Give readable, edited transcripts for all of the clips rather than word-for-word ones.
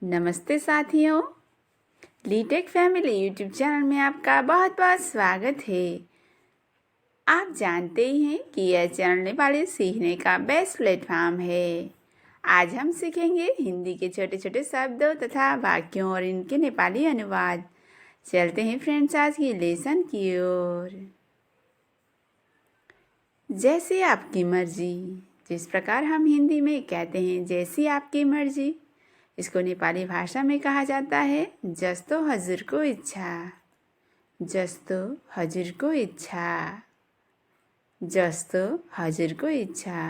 नमस्ते साथियों, लीटेक family YouTube channel में आपका बहुत बहुत स्वागत है। आप जानते ही हैं कि यह चैनल नेपाली सीखने का बेस्ट प्लेटफॉर्म है। आज हम सीखेंगे हिंदी के छोटे छोटे शब्दों तथा वाक्यों और इनके नेपाली अनुवाद। चलते हैं फ्रेंड्स आज की लेसन की ओर। जैसी आपकी मर्जी, जिस प्रकार हम हिंदी में कहते हैं जैसी आपकी मर्जी, इसको नेपाली भाषा में कहा जाता है जस्तो हजुरको इच्छा। जस्तो हजुरको इच्छा, जस्तो हजुरको इच्छा।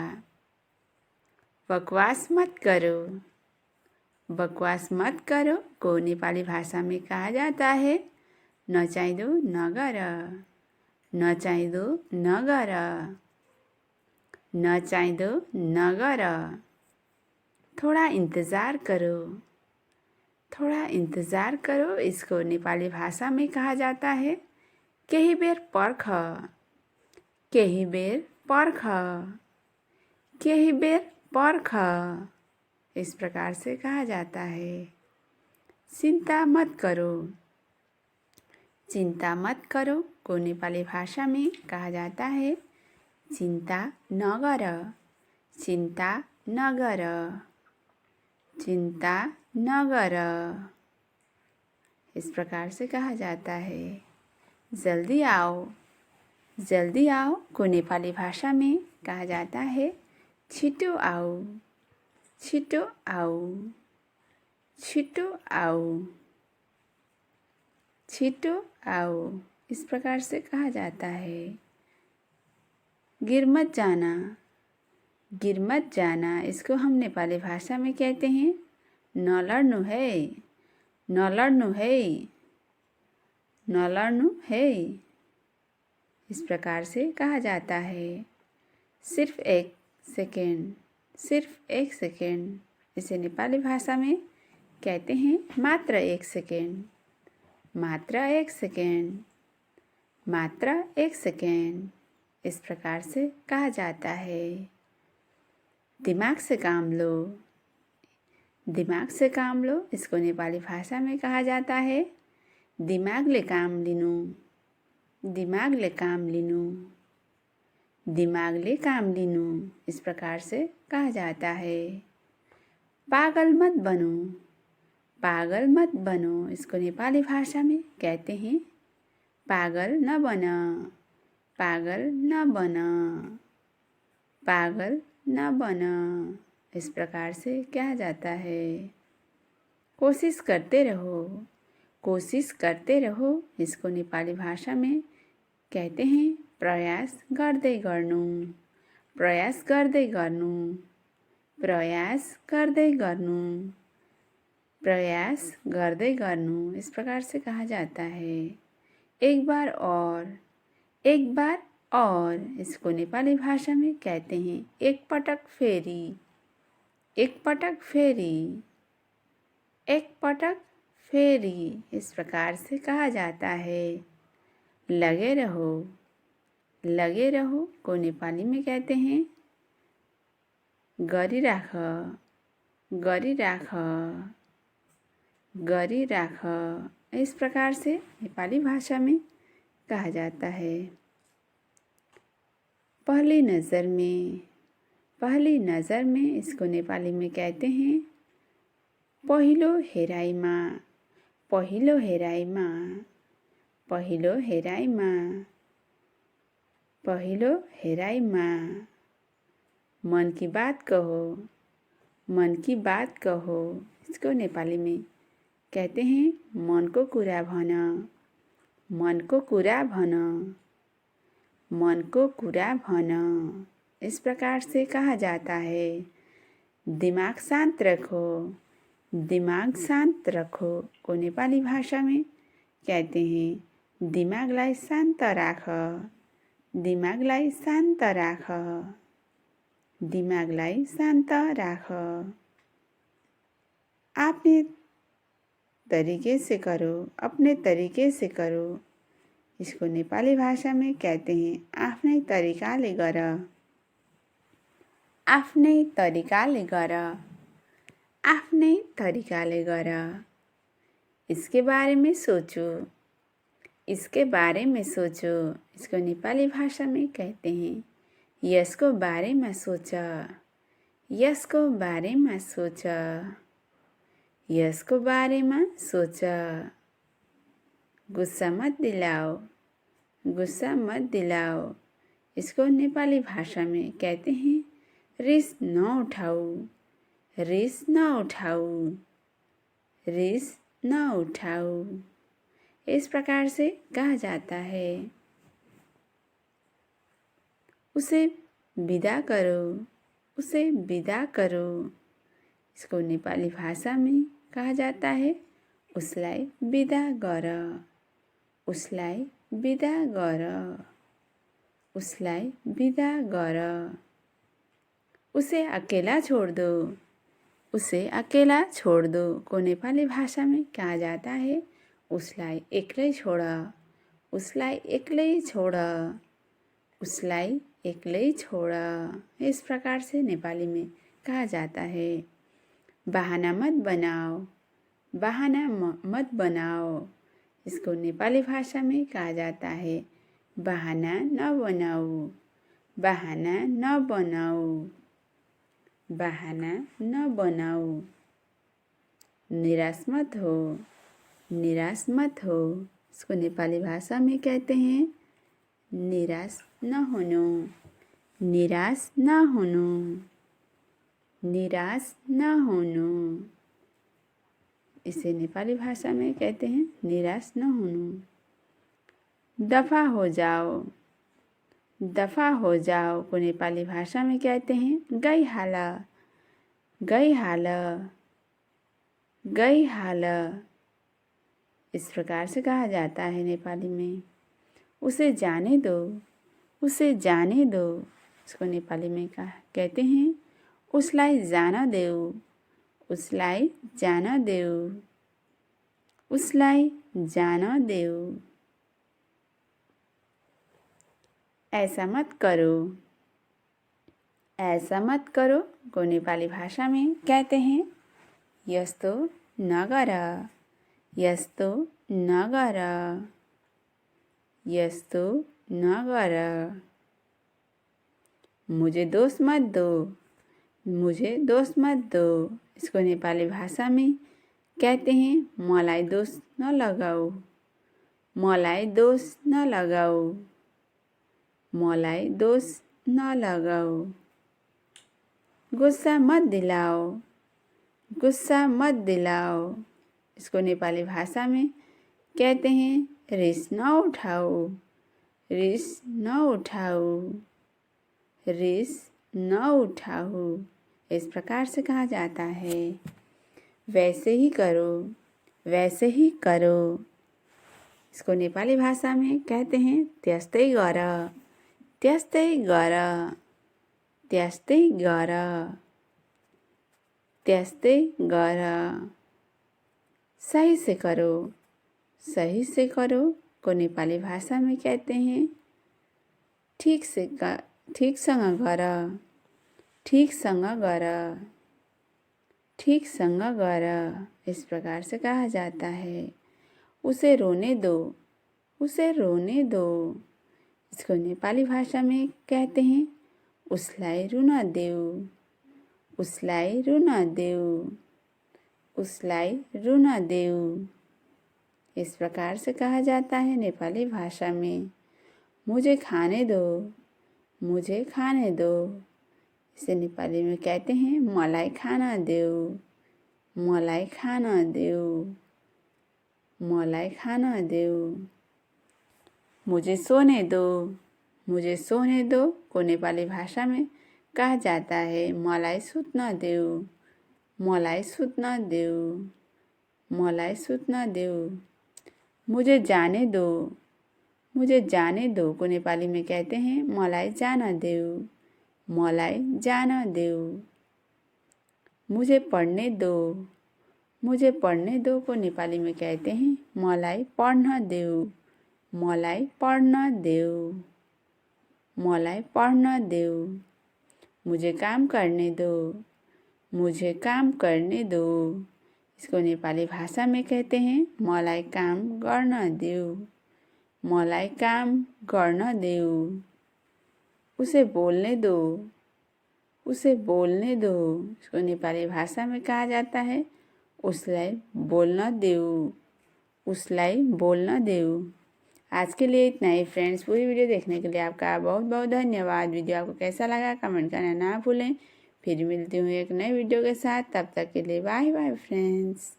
बकवास मत करो, बकवास मत करो को नेपाली भाषा में कहा जाता है नचाहिँदो नगर। नचाहिँदो नगर, नचाहिँदो नगर। थोड़ा इंतज़ार करो, थोड़ा इंतज़ार करो इसको नेपाली भाषा में कहा जाता है केही बेर पर्ख। केही बेर पर्ख, केही बेर पर्ख, इस प्रकार से कहा जाता है। चिंता मत करो, चिंता मत करो को नेपाली भाषा में कहा जाता है चिंता नगर। चिंता नगर, चिंता नगर, इस प्रकार से कहा जाता है। जल्दी आओ, जल्दी आओ को नेपाली भाषा में कहा जाता है छिटो आओ। छिटो आओ, छिटो आओ, छिटो आओ, इस प्रकार से कहा जाता है। गिर मत जाना, गिर मत जाना, इसको हम नेपाली भाषा में कहते हैं नलड्नु है। नलड्नु है, नलड्नु है, इस प्रकार से कहा जाता है। सिर्फ एक सेकेंड, सिर्फ एक सेकेंड, इसे नेपाली भाषा में कहते हैं मात्र एक सेकेंड। मात्र एक सेकेंड, मात्र एक सेकेंड, इस प्रकार से कहा जाता है। दिमाग से काम लो, दिमाग से काम लो, इसको नेपाली भाषा में कहा जाता है दिमागले काम लिनु। दिमागले काम लिनु, दिमागले काम लिनु, इस प्रकार से कहा जाता है। पागल मत बनो, पागल मत बनो, इसको नेपाली भाषा में कहते हैं पागल न बन। पागल न बन, पागल न बन, इस प्रकार से कहा जाता है। कोशिश करते रहो, कोशिश करते रहो, इसको नेपाली भाषा में कहते हैं प्रयास गर्दै गर्नु। प्रयास गर्दै गर्नु, प्रयास गर्दै गर्नु, प्रयास गर्दै गर्नु, इस प्रकार से कहा जाता है। एक बार और, एक बार और, इसको नेपाली भाषा में कहते हैं एक पटक फेरी। एक पटक फेरी, एक पटक फेरी, इस प्रकार से कहा जाता है। लगे रहो, लगे रहो को नेपाली में कहते हैं गरिराख। गरिराख, गरिराख, इस प्रकार से नेपाली भाषा में कहा जाता है। पहली नज़र में, पहली नज़र में, इसको नेपाली में कहते हैं पहिलो हेराइमा। पहिलो हेराइमा, पहिलो हेराइमा, पहिलो हेराइमा। मन की बात कहो, मन की बात कहो, इसको नेपाली में कहते हैं मन को कुरा भन। मन को कुरा भन, मन को कुरा भन, इस प्रकार से कहा जाता है। दिमाग शांत रखो, दिमाग शांत रखो को नेपाली भाषा में कहते हैं दिमागलाई शान्त राख। दिमागलाई शान्त राख, दिमागलाई शान्त राख। अपने तरीके से करो, अपने तरीके से करो, इसको नेपाली भाषा में कहते हैं आफ्नै तरिकाले गर। आफ्नै तरिकाले गर, आफ्नै तरिकाले गर। इसके बारे में सोचो, इसके बारे में सोचो। इसको नेपाली भाषा में कहते हैं यसको बारेमा सोच, यसको बारेमा सोच, यसको बारेमा सोच। गुस्सा मत दिलाओ, गुस्सा मत दिलाओ। इसको नेपाली भाषा में कहते हैं रिस न उठाऊ, रिस न उठाऊ, रिस न उठाऊ। इस प्रकार से कहा जाता है। उसे विदा करो, उसे विदा करो। इसको नेपाली भाषा में कहा जाता है उसलाई विदा गर, उसलाई विदा गर, उसलाई विदा गर। उसे अकेला छोड़ दो, उसे अकेला छोड़ दो। को नेपाली भाषा में कहा जाता है उसलाई एक्लै छोड, उसलाई एक्लै छोड, उसलाई एक्लै छोड। इस प्रकार से नेपाली में कहा जाता है। बहाना मत बनाओ, बहाना मत बनाओ। इसको नेपाली भाषा में कहा जाता है बहाना न बनाऊ, बहाना न बनाऊ, बहाना न बनाऊ। निराश मत हो, निराश मत हो। इसको नेपाली भाषा में कहते हैं निराश न होनु, निराश न होनु, निराश न होनु। इसे नेपाली भाषा में कहते हैं निराश न होनु। दफा हो जाओ, दफा हो जाओ। को नेपाली भाषा में कहते हैं गइहाल, गइहाल, गइहाल। इस प्रकार से कहा जाता है नेपाली में। उसे जाने दो, उसे जाने दो। इसको नेपाली में कहते हैं उसलाई जान देऊ, उसलाई जान देऊ, उसलाई जान देऊ। ऐसा मत करो, ऐसा मत करो। को नेपाली भाषा में कहते हैं यस्तो नगर, यस्तो नगर, यस्तो नगर। मुझे दोष मत दो, मुझे दोष मत दो। इसको नेपाली भाषा में कहते हैं मलाई दोष न लगाऊ, मलाई दोष न लगाऊ, मलाई दोष न लगाऊ। गुस्सा मत दिलाओ, गुस्सा मत दिलाओ। इसको नेपाली भाषा में कहते हैं रिस न उठाओ, रिस न उठाओ, रिस न उठाओ। इस प्रकार से कहा जाता है। वैसे ही करो, वैसे ही करो। इसको नेपाली भाषा में कहते हैं त्यस्तै गर, त्यस्तै गर, त्यस्तै गर, त्यस्तै गर। सही से करो, सही से करो। को नेपाली भाषा में कहते हैं ठीकसँग गर, ठीकसँग गर, ठीकसँग गर। इस प्रकार से कहा जाता है। उसे रोने दो, उसे रोने दो। इसको नेपाली भाषा में कहते हैं उसलाई रुन देऊ, उसलाई रुन देऊ, उसलाई रुन देऊ। इस प्रकार से कहा जाता है नेपाली भाषा में। मुझे खाने दो, मुझे खाने दो। इसे नेपाली में कहते हैं मलाई खाना देऊ, मलाई खाना देऊ, मलाई खाना देऊ। मुझे सोने दो, मुझे सोने दो। को नेपाली भाषा में कहा जाता है मलाई सुत्न देऊ, मलाई सुत्न देऊ, मलाई सुत्न देऊ। मुझे जाने दो, मुझे जाने दो। को नेपाली में कहते हैं मलाई जान देऊ, मलाई जान देऊ। मुझे पढ़ने दो, मुझे पढ़ने दो। को नेपाली में कहते हैं मलाई पढ्न देऊ, मलाई पढ्न देऊ, मलाई पढ्न देऊ। मुझे काम करने दो, मुझे काम करने दो। इसको नेपाली भाषा में कहते हैं मलाई काम गर्न देऊ। मलाई काम गर्न देऊ। उसे बोलने दो। उसे बोलने दो। इसको नेपाली भाषा में कहा जाता है उसलाई बोल्न देऊ। उसलाई बोल्न देऊ। आज के लिए इतना ही फ्रेंड्स। पूरी वीडियो देखने के लिए आपका बहुत बहुत धन्यवाद। वीडियो आपको कैसा लगा कमेंट करना ना भूलें। फिर मिलती हूँ एक नए वीडियो के साथ। तब तक के लिए बाय बाय फ्रेंड्स।